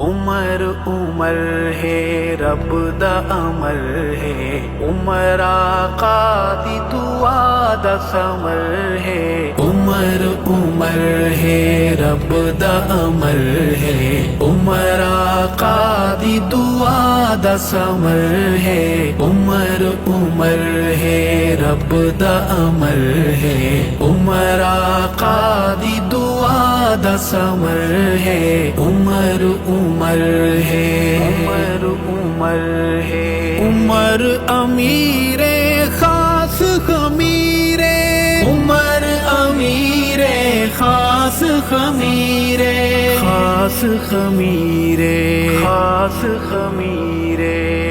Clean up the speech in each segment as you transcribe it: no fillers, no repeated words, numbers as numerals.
عمر عمر ہے رب دا امر ہے، عمر آقا دی دعا دا ثمر ہے، عمر عمر ہے رب دا امر ہے، عمر آقا دی دعا دا ثمر ہے، عمر عمر ہے رب دا امر ہے، عمر آقا دی دعا دا ثمر ہے، عمر عمر ہے، عمر عمر ہے، عمر امیر خاص خمیر، عمر امیر خاص خمیر، خاص خمیر، خاص خمیر،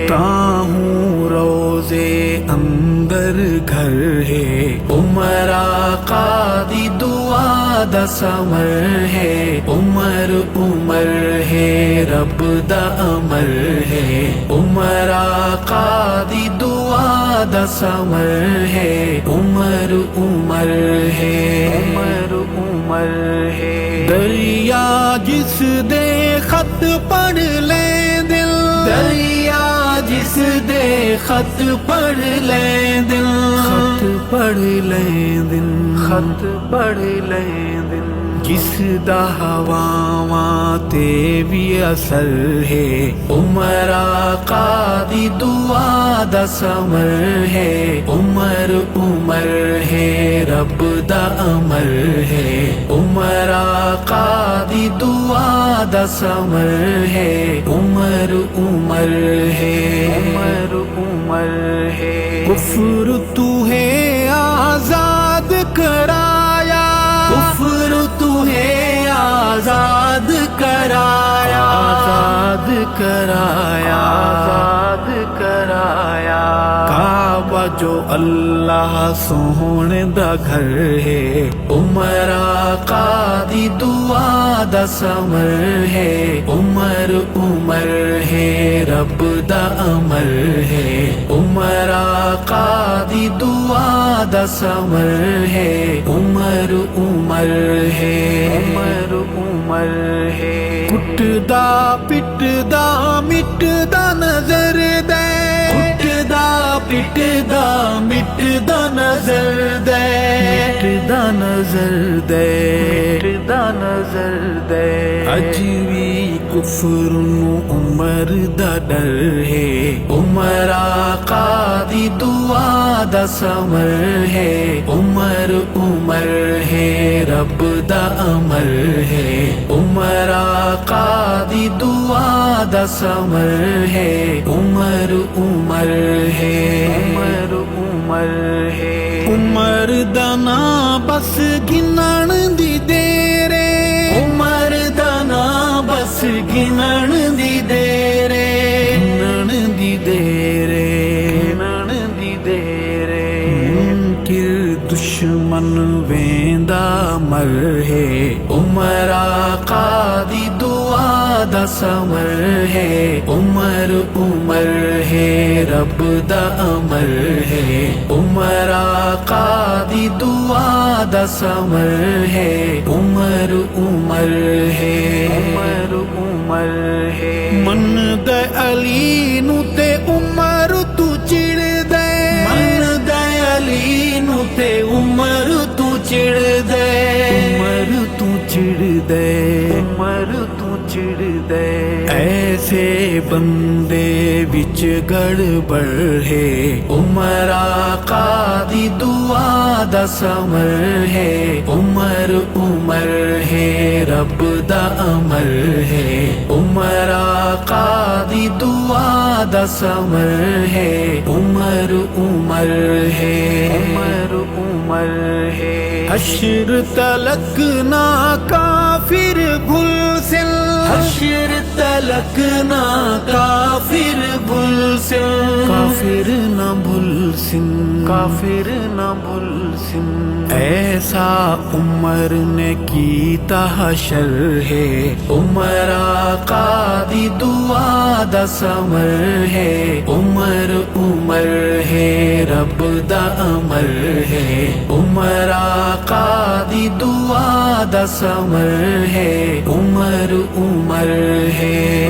تاہوں روزے اندر گھر ہے، عمر آقا دی دعا دا ثمر ہے، عمر عمر ہے رب دا امر ہے، عمر آقا دی دعا دا ثمر ہے، عمر عمر ہے، عمر عمر ہے، دریا جس دے خط پڑھ لے دل، دریا جس دے خط پڑھ لے دل، خط پڑھ لے دل، خط پڑھ لے دل، جس دا ہواواں تے بھی اثر ہے، عمر آقا دی دعا دا ثمر ہے، عمر عمر ہے رب دا امر ہے، عمر آقا دی دعا دا ثمر ہے، عمر عمر ہے، عمر عمر ہے، کفر تو ہے آزاد کرایا، کفر تو ہے آزاد کرایا، آزاد کرایا، آزاد کرایا، کعبہ جو اللہ سونے دا گھر ہے، عمر آقا دی دعا دا ثمر ہے، عمر عمر ہے رب دا امر ہے، عمر آقا دی دعا دا ثمر ہے، عمر عمر ہے، عمر عمر ہے، کٹدا پٹدا مٹدا نظر دے، کٹدا پٹدا مٹدا نظر دے، مٹدا نظر دے، مٹدا نظر دے، اج وی کفر نو عمر دا ڈر ہے، عمر آقا دی دعا دا ثمر ہے، عمر عمر ہے رب دا امر ہے، عمر آقا دی دعا دا ثمر ہے، عمر عمر ہے، عمر عمر ہے، عمر دا نا بس گنن دی دیر، عمر دا نا بس گنن دی دیر، گنن دی دیر، گنن دی دیر، منکر دشمن ویندا مر ہے، عمر آقا دی دعا دا ثمر ہے، عمر عمر ہے رب دا امر ہے، عمر آقا دی دعا دا ثمر ہے، عمر عمر ہے، عمر عمر ہے، من دے علی نو تے عمر تو چڑ دے، من دے علی نو تے عمر تو چڑ دے، عمر تو چڑ دے، عمر تو چڑ دے، ایسے بندے وچ گڑبڑ ہے، عمر آقا دی دعا دا ثمر ہے، عمر عمر ہے رب دا امر ہے، عمر آقا دی دعا دا ثمر ہے، عمر عمر ہے، عمر عمر ہے، حشر تلک نہ کافر بھول سل، حشر تلک نہ کافر بھول سل، کافر نہ بھول سن، کافر نہ بھول سن، ایسا عمر نے کیتا حشر ہے، عمر آقا دی دعا دا ثمر ہے، عمر عمر ہے رب دا امر ہے، عمر آقا دی دعا دا ثمر ہے، عمر عمر ہے۔